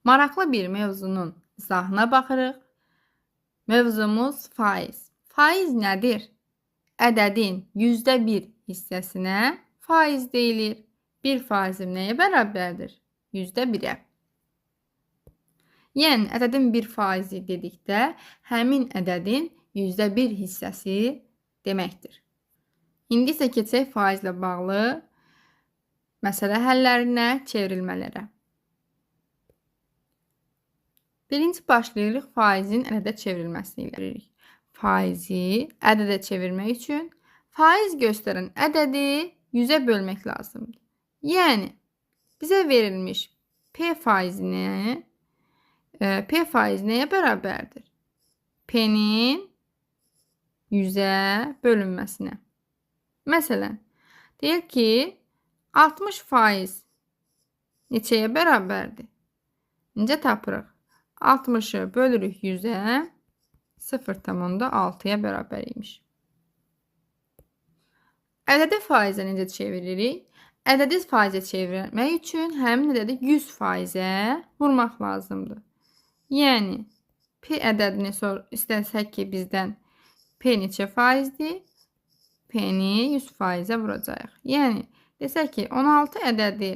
Maraqlı bir mövzunun izahına baxırıq. Mövzumuz faiz. Faiz nədir? Ədədin %1 hissəsinə faiz deyilir. 1% nəyə bərabərdir? %1-ə. Yəni, ədədin 1% dedikdə, həmin ədədin %1 hissəsi deməkdir. İndi isə keçək faizlə bağlı məsələ həllərinə, çevrilmələrə. Birinci başlayırıq faizin ədədə çevrilməsi ilə. Faizi ədədə çevirmək üçün faiz göstərən ədədi 100-ə bölmək lazımdır. Yəni, bizə verilmiş P faizi nəyə bərabərdir? P-nin 100-ə bölünməsinə. Məsələn, deyək ki, 60% neçəyə bərabərdir? Necə tapırıq? 60-ı bölürük 100-ə, 0,6-ya bərabər imiş. Ədədi faizə necə çeviririk? Ədədi faizə çevirmək üçün həmin ədədi 100%-ə vurmaq lazımdır. Yəni, P ədədini istəsək ki, bizdən P neçə faizdir? P-ni 100%-ə vuracaq. Yəni, desək ki, 16 ədədi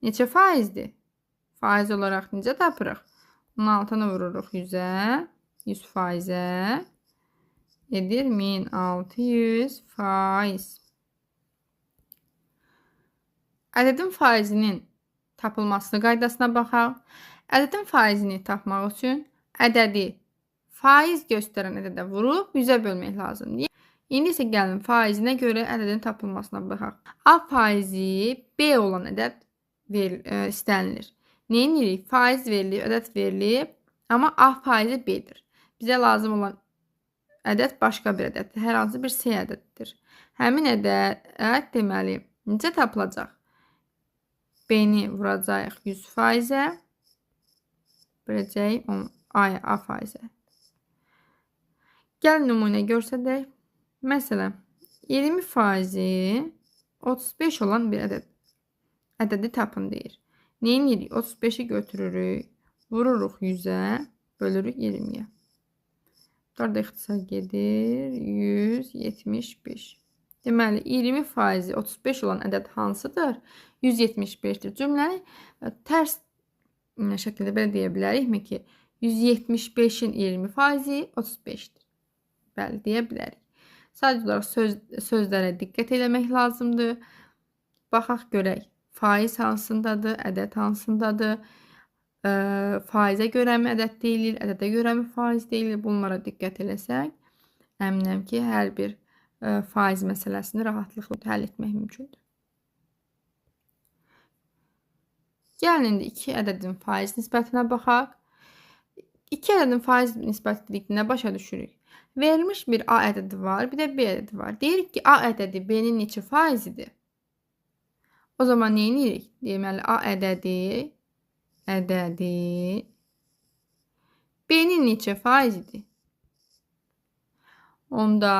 neçə faizdir? Faiz olaraq necə tapırıq? 16-nı vururuq 100-ə, 100%-ə edir 1600%. Ədədin faizinin tapılması qaydasına baxaq. Ədədin faizini tapmaq üçün ədədi faiz göstərən ədədə vurub 100-ə bölmək lazımdır. İndi isə gəlin faizinə görə ədədin tapılmasına baxaq. A faizi B olan ədəd istənilir. Neyinirik? Faiz verilib, ədəd verilib, amma A faizi B-dir. Bizə lazım olan ədəd başqa bir ədəddir. Hər hansı bir C ədəddir. Həmin ədəd deməli, necə tapılacaq? B-ni vuracaq 100%-ə, böləcək A faizə. Gəlin nümunə görsədək. Məsələn, 20% 35 olan bir ədədi tapın deyir. Neyinirik? 35-i götürürük, vururuq 100-ə, bölürük 20-yə. Burada ixtisar gedir 175. Deməli, 20% 35 olan ədəd hansıdır? 175-dir. Cümləni tərs şəkildə belə deyə bilərikmi ki, 175-in 20% 35-dir. Bəli, deyə bilərik. Sadəcə olaraq sözlərə diqqət eləmək lazımdır. Baxaq görək. Faiz hansındadır, ədəd hansındadır, faizə görəmi ədəd deyilir, ədədə görəmi faiz deyilir. Bunlara diqqət eləsək, əminəm ki, hər bir faiz məsələsini rahatlıqla həll etmək mümkündür. Gəlin indi iki ədədin faiz nisbətinə baxaq. İki ədədin faiz nisbəti dedikdə nə başa düşürük? Verilmiş bir A ədədi var, bir də B ədədi var. Deyirik ki, A ədədi B-nin neçə faizidir? O zaman neyinirik? Deməli, A ədədi B-nin neçə faizidir? Onda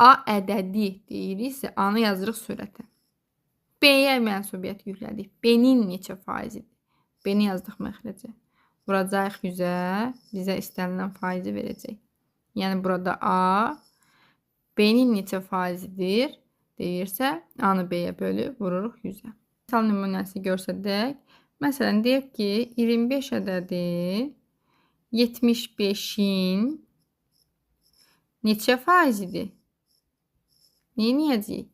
A ədədi deyiriksə, A-nı yazırıq sürətə. B-yə mənsubiyyət yüklədik. B-nin neçə faizidir? B-ni yazdıq məxrəcə. Vuracaq 100-ə, bizə istənilən faizi verəcək. Yəni, burada A B-nin neçə faizidir? Deyirsə, A-nı B-yə bölüb vururuq 100-ə. Misal nümunəsi görsədək. Məsələn, deyək ki, 25 ədədi 75-in neçə faizidir? Neyiniyəcəyik?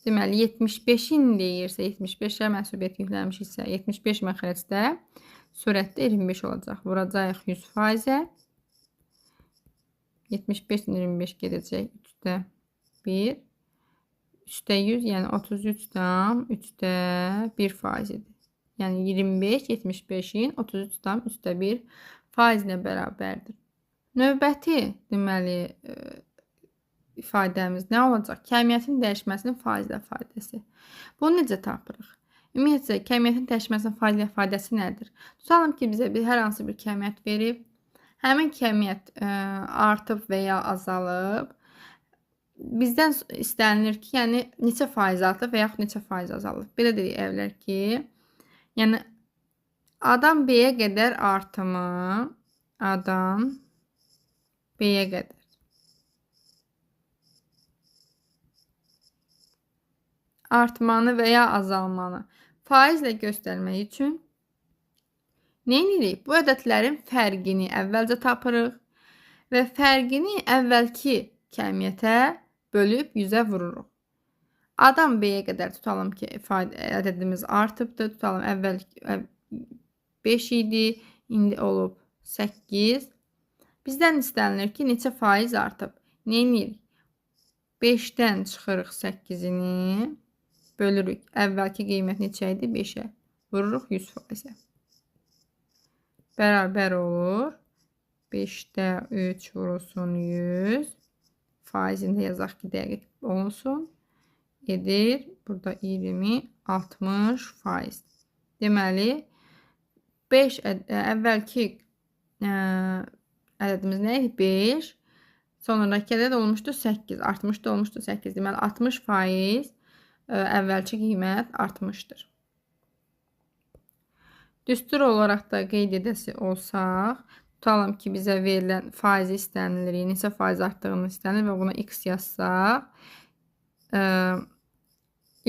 Deməli, 75-in deyirsə, 75-ə mənsubiyyət yükləmişiksə, 75 məxrəcdə sürətdə 25 olacaq. Vuracaq 100%-ə. 75-dən 25 gedəcək 3-də 1. 3-də 100, yəni 33,3%-dir. Yəni 25, 75-in 33,3%-1 faizinə bərabərdir. Növbəti, deməli, ifadəmiz nə olacaq? Kəmiyyətin dəyişməsinin faizlə ifadəsi. Bunu necə tapırıq? Ümumiyyətlə, kəmiyyətin dəyişməsinin faizlə ifadəsi nədir? Tutalım ki, bizə hər hansı bir kəmiyyət verib, həmin kəmiyyət artıb və ya azalıb, bizdən istənilir ki, yəni neçə faiz artıb və yaxud neçə faiz azalıb. Belə deyə bilər ki, yəni A-dan B-yə qədər artımı, A-dan B-yə qədər. Artmanı və ya azalmanı faizlə göstərmək üçün nə edirik? Bu ədədlərin fərqini əvvəlcə tapırıq və fərqini əvvəlki kəmiyyətə bölüb 100-ə vururuq. A-dan B-yə qədər tutalım ki, ədədimiz artıbdır. Tutalım əvvəl 5 idi, indi olub 8. Bizdən istənilir ki, neçə faiz artıb? Nə edirik? 5-dən çıxırıq 8-ini, bölürük. Əvvəlki qiymət neçə idi? 5-ə. Vururuq 100%-ə. Bərabər olur. 5-də 3 vurulsun 100. Faizini yazaq ki, dəqiq olunsun. Edir. Burada 20, 60%. Deməli, 5 əvvəlki ədədimiz nə idi? 5. Sonraki ədəd olmuşdu 8. Artmışdı olmuşdu 8. Deməli, 60% əvvəlki qiymət artmışdır. Düstur olaraq da qeyd edəsi olsaq, tutalım ki, bizə verilən faizi istənilir, neçə faiz artdığını istənilir və buna x yazsaq,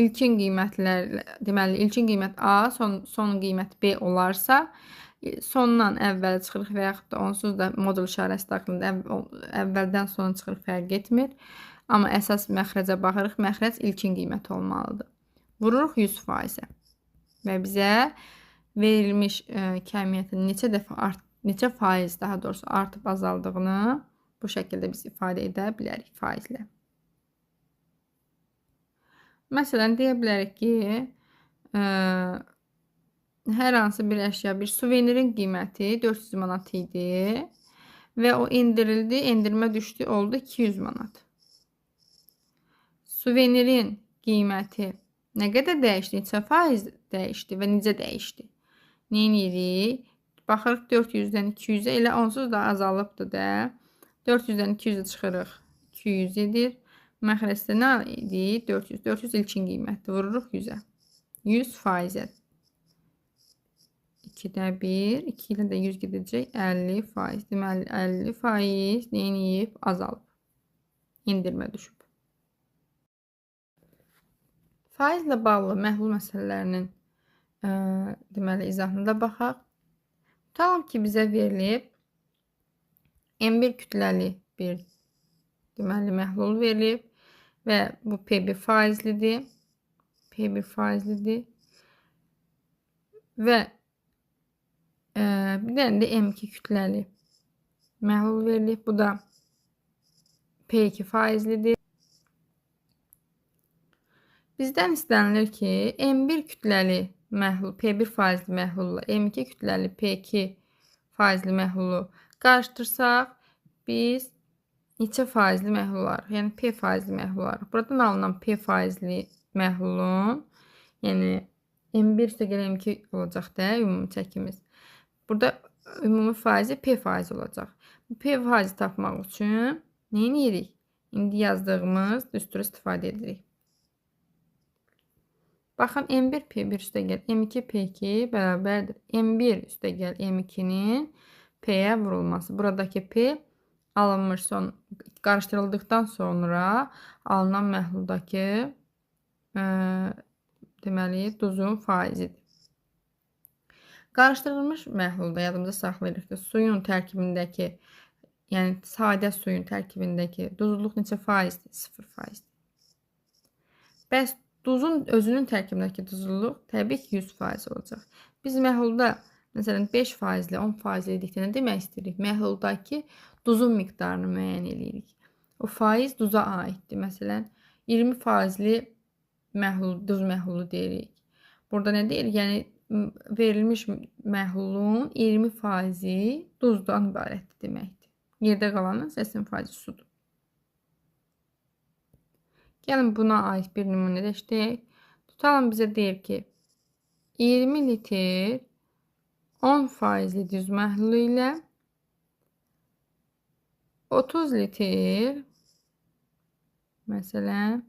ilkin qiymətlər, deməli, ilkin qiymət A, son qiymət B olarsa, sondan əvvəl çıxırıq və yaxud da onsuz da modul işarəsi daxilində əvvəldən sona çıxırıq, fərq etmir. Amma əsas məxrəcə baxırıq, məxrəc ilkin qiymət olmalıdır. Vururuq 100%-ə və bizə verilmiş kəmiyyətin neçə faiz daha doğrusu artıb azaldığını bu şəkildə biz ifadə edə bilərik faizlə. Məsələn, deyə bilərik ki, hər hansı bir əşya, bir suvenirin qiyməti 400 manat idi və o indirildi, endirmə düşdü, oldu 200 manat. Suvenirin qiyməti nə qədər dəyişdi, neçə faiz dəyişdi və necə dəyişdi? Nə edirik? Baxırıq 400-dən 200-ə, elə onsuz da azalıbdır da. 400-dən 200-ə çıxırıq, 200 edir. Məxrəcdə nə idi? 400. 400 ilkin qiymətdir. Vururuq 100-ə. 100%. 2-də 1, 2 ilə də 100 gedəcək, 50%. Deməli, 50% nə edib? Azalıb. İndirmə düşüb. Faizlə bağlı məhlul məsələlərinin deməli, izahına da baxaq. Tutalım ki, bizə verilib M1 kütləli bir deməli, məhlul verilib və bu P1 faizlidir. P1 faizlidir. Və bir dənə də M2 kütləli məhlul verilib. Bu da P2 faizlidir. Bizdən istənilir ki, M1 kütləli məhlul, P1 faizli məhlulla M2 kütləli P2 faizli məhlulu qarışdırsaq, biz neçə faizli məhlul alarıq? Yəni, P faizli məhlul alarıq. Buradan alınan P faizli məhlulun, yəni M1 üstəgəl M2 olacaq da, ümumi çəkimiz. Burada ümumi faizi P faizi olacaq. Bu P faizi tapmaq üçün nə edirik? İndi yazdığımız düsturu istifadə edirik. Baxın, M1 P1 üstəgəl M2 P2 bərabərdir. M1 üstəgəl M2-nin P-yə vurulması. Buradakı P alınmış, qarışdırıldıqdan sonra alınan məhluldakı deməli, duzun faizidir. Qarışdırılmış məhlulda yadımıza saxlayırıq ki, suyun tərkibindəki, yəni sadə suyun tərkibindəki duzluluq neçə faizdir? 0%. Bəs duzun özünün tərkibindəki duzluluq təbii ki 100% olacaq. Biz məhlulda məsələn 5%, 10% edikdə nə demək istəyirik? Məhluldakı duzun miqdarını müəyyən edirik. O faiz duza aiddir. Məsələn 20%-li duz məhlulu deyirik. Burada nə deyirik? Yəni verilmiş məhlulun 20% duzdan ibarətdir deməkdir. Yerdə qalanın 80% sudur. Gəlin buna aid bir nümunə işləyək. Tutalım bizə deyir ki, 20 litr 10% düz məhlulu ilə 30 litr məsələn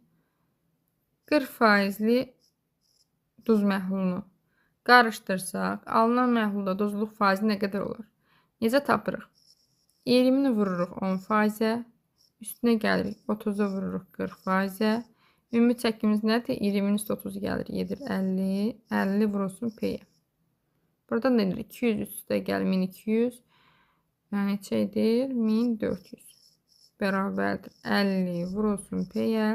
40% duz məhlulunu qarışdırsaq, alınan məhlulda duzluluq faizi nə qədər olur? Necə tapırıq? 20-ni vururuq 10%-ə, üstünə gəlirik 30-u vururuq 40%-ə. Ümumi çəkimiz nədir? 20-nin üstə 30 gəlir, yedir 50. 50 vurulsun P-yə. Buradan da 200 üstə gəlir 1200. Yəni neçə edir? 1400. Bərabərdir. 50 vurulsun P-yə.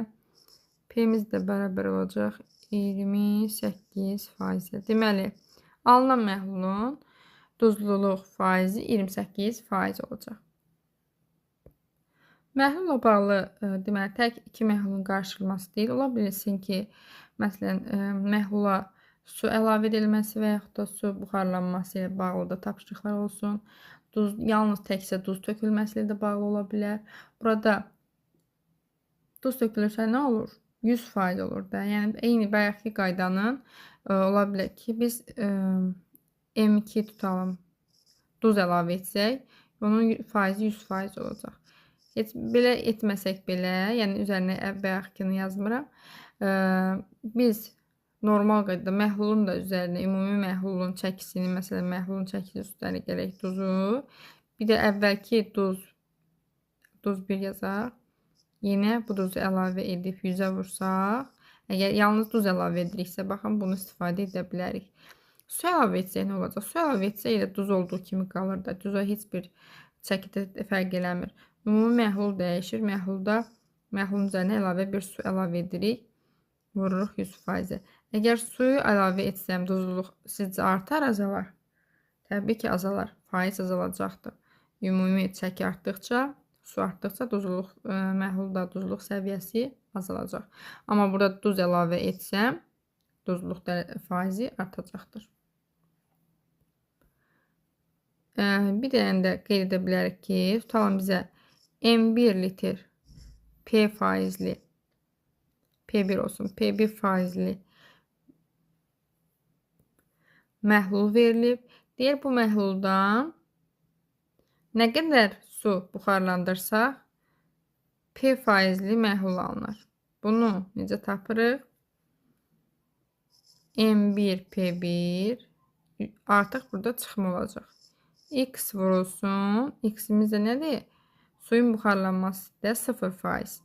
P-miz də bərabər olacaq 28%. Deməli, alınan məhlulun duzluluq faizi 28% olacaq. Məhlulla bağlı deməli, tək iki məhlulun qarışdırılması deyil. Ola bilsin ki, məsələn, məhlula su əlavə edilməsi və yaxud da su buxarlanması ilə bağlı da tapşırıqlar olsun. Yalnız təkcə duz tökülməsi ilə də bağlı ola bilər. Burada duz tökülürsə nə olur? 100% olur da. Yəni, eyni bayaqki qaydanın ola bilər ki, biz M2 tutalım, duz əlavə etsək, onun faizi 100% olacaq. Heç belə etməsək belə, yəni üzərinə bayaqkını yazmıram. Biz normal qaydada məhlulun da üzərinə, ümumi məhlulun çəkisini, məsələn, məhlulun çəkisi üstəlik gələk duzu, bir də əvvəlki duz 1 yazaq. Yenə bu duzu əlavə edib 100-ə vursaq, əgər yalnız duz əlavə ediriksə, baxın, bunu istifadə edə bilərik. Su əlavə etsək nə olacaq? Su əlavə etsək elə duz olduğu kimi qalır da. Duza heç bir çəkidə fərq eləmir. Ümumi məhlul dəyişir. Məhlulun üzərinə əlavə bir su əlavə edirik. Vururuq 100%. Əgər suyu əlavə etsəm, duzluluq sizcə artar, azalar? Təbii ki, azalar. Faiz azalacaqdır. Ümumi çəki artdıqca, su artdıqca məhlulda duzluq səviyyəsi azalacaq. Amma burada duz əlavə etsəm, duzluq faizi artacaqdır. Bir dənə də qeyd edə bilərik ki, tutalım bizə M1 litr P faizli, P1 olsun, P1 faizli məhlul verilib. Deyir, bu məhluldan nə qədər su buxarlandırsaq, P faizli məhlul alınır. Bunu necə tapırıq? M1 P1 artıq burada çıxma olacaq. X vurulsun. X-imiz də nədir? Suyun buxarlanması da 0%.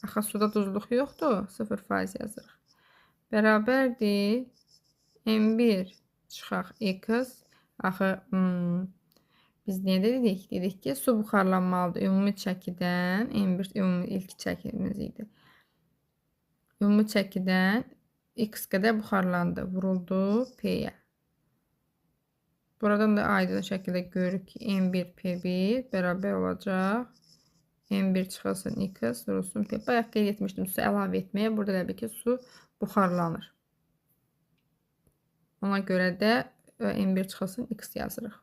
Axı suda duzluq yoxdur. 0% yazırıq. Bərabərdir. M1 çıxaq X. Axı biz nə dedik? Dedik ki, su buxarlanmalıdır. Ümumi çəkidən, M1 ümumi ilk çəkimiz idi. Ümumi çəkidən X qədər buxarlandı. Vuruldu P-yə. Buradan da aydın şəkildə görürük ki, M1 P1 bərabər olacaq. M1 çıxılsın X, vurulsun P. Bayaq qeyd etmişdim su əlavə etməyə. Burada elə bir ki, su buxarlanır. Ona görə də M1 çıxılsın X yazırıq.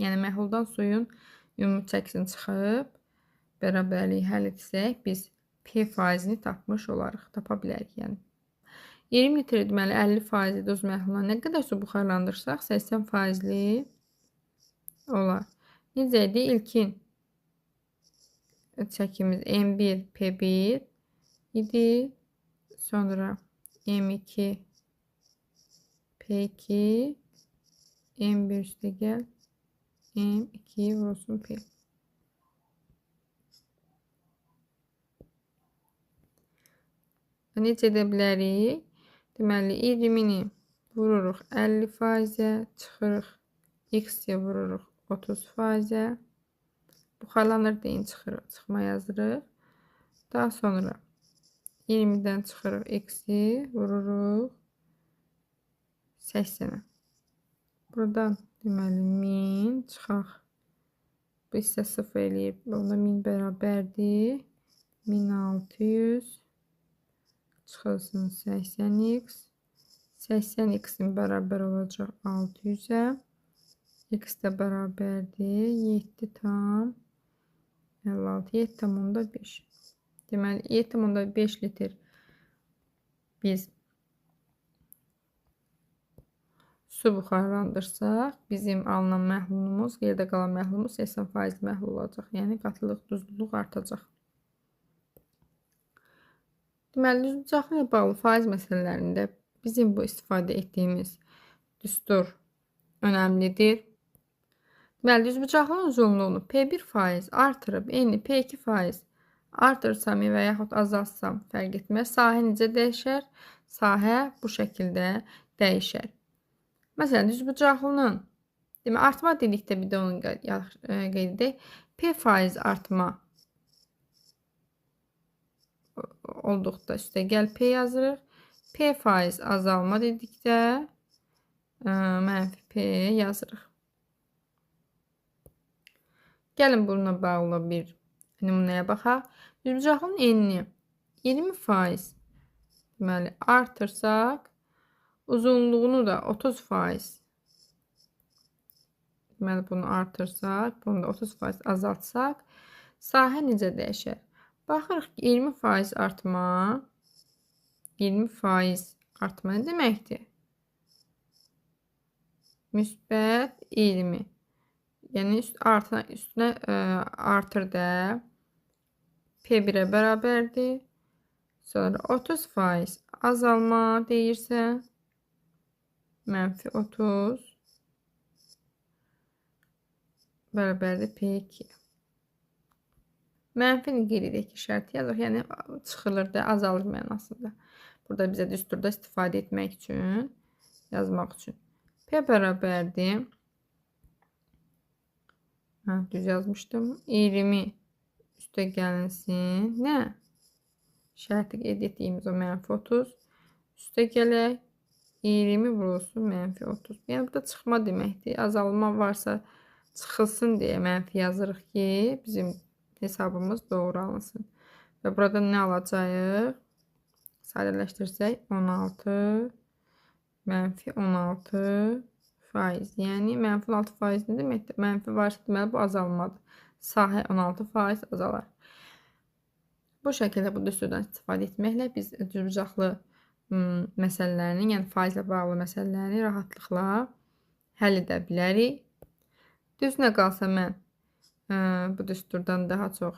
Yəni, məhluldan suyun ümumi çəkisini çıxıb, bərabərliyi həll etsək, biz P faizini tapmış olarıq. Tapa bilərik, yəni. 20 litr deməli 50% duz məhluluna nə qədər su buxarlandırsaq 80% olar. Necə idi? İlkin çəkimiz M1 P1 idi. Sonra M2 P2 M1 üstə gəl M2 vurulsun P. Necə edə bilərik? Deməli, 20-ni vururuq 50%-ə, çıxırıq X-yə vururuq 30%-ə. Buxarlanır deyin, çıxma yazırıq. Daha sonra 20-dən çıxırıq X-i, vururuq 80-ə. Buradan deməli 1000 çıxaq. Bu hissə 0 eləyib. Onda 1000 bərabərdir. 1600 çıxılsın 80x. 80x-in bərabər olacaq 600-ə. X də bərabərdir 7,56. 7,5. Deməli 7,5 litr biz su buxarlandırsaq, bizim alınan məhlulumuz, yerdə qalan məhlulumuz 80% məhlul olacaq. Yəni qatılıq, duzluluq artacaq. Deməli, duzluqla bağlı faiz məsələlərində bizim bu istifadə etdiyimiz düstur önəmlidir. Deməli, düzbucaqlığın uzunluğunu P1% artırıb eni P2% artırsam və yaxud azaltsam fərq etməz. Sahə necə dəyişər? Sahə bu şəkildə dəyişər. Məsələn, düzbucaqlının artma dedikdə bir də onu qeyd edək. P% artma olduqda üstəgəl P yazırıq. P% azalma dedikdə mənfi P yazırıq. Gəlin bununla bağlı bir nümunəyə baxaq. Düzbucaqlının enini 20% deməli artırsaq, uzunluğunu da 30% deməli bunu artırsaq, bunu da 30% azaltsaq, sahə necə dəyişər? Baxırıq ki, 20% artma 20% artma nə deməkdir? Müsbət 20. Yəni üstünə artır da P1'ə bərabərdir. Sonra 30% azalma deyirsə mənfi 30 bərabərdir P2. Mənfini qeyd edək ki, şərti yazıq. Yəni çıxılır da, azalır mənasında. Burada bizə düsturda istifadə etmək üçün, yazmaq üçün. P bərabərdir. Düz yazmışdım. 20 üstə gəlinsin. Nə? Şərti qeyd etdiyimiz o mənfi 30. Üstə gələk. 20 vurulsun mənfi 30. Yəni burada çıxma deməkdir. Azalma varsa çıxılsın deyə mənfi yazırıq ki, bizim hesabımız doğru alınsın. Və burada nə alacağıq? Sadələşdirsək 16 mənfi 16%. Yəni mənfi 16% nə deməkdir? Mənfi varsa deməli bu azalmadır. Sahə 16% azalar. Bu şəkildə bu düsturdan istifadə etməklə biz düzbucaqlı məsələlərini, yəni faizlə bağlı məsələlərini rahatlıqla həll edə bilərik. Düzünə qalsa mən bu düsturdan daha çox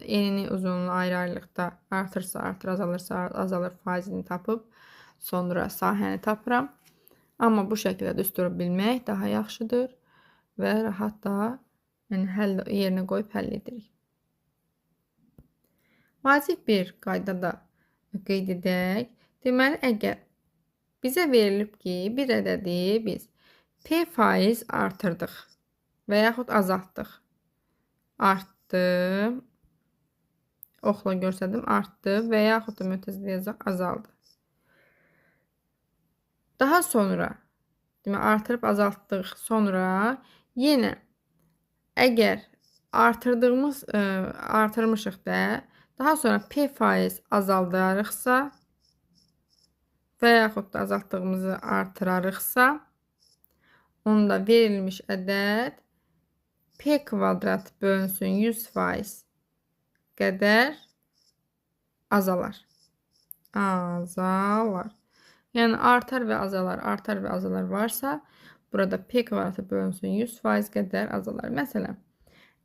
enini uzunluğunu ayrı-ayrılıqda artırsa artır, azalırsa azalır faizini tapıb sonra sahəni tapıram. Amma bu şəkildə düsturu bilmək daha yaxşıdır və rahat da həll yerinə qoyub həll edirik. Vacib bir qaydada qeyd edək. Deməli, əgər bizə verilib ki, bir ədədi biz P% artırdıq və yaxud azaltdıq. Artdı, oxla görsədim, artdı və yaxud da mütəzədə yazaq, azaldı. Daha sonra, artırıb azaltdıq, sonra yenə əgər artırmışıq da, daha sonra P% azaldarıqsa və yaxud da azaltdığımızı artırarıqsa, onda verilmiş ədəd P kvadrat bölünsün 100% qədər azalar. Azalar. Yəni artar və azalar varsa, burada P kvadratı bölünsün 100% qədər azalar. Məsələn,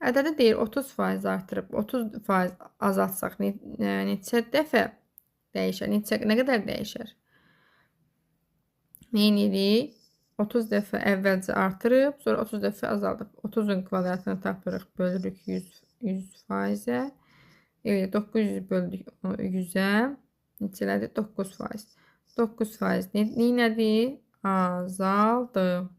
ədədi deyir 30% artırıb 30% azaltsaq neçə dəfə dəyişər? Nə qədər dəyişər? Neyinirik? 30 dəfə əvvəlcə artırıb, sonra 30 dəfə azaldıb. 30'un kvadratını tapırıq, bölürük 100%-ə. 900 böldük 100'ə. Neçələrdir? 9%. 9% neynədir? Azaldı.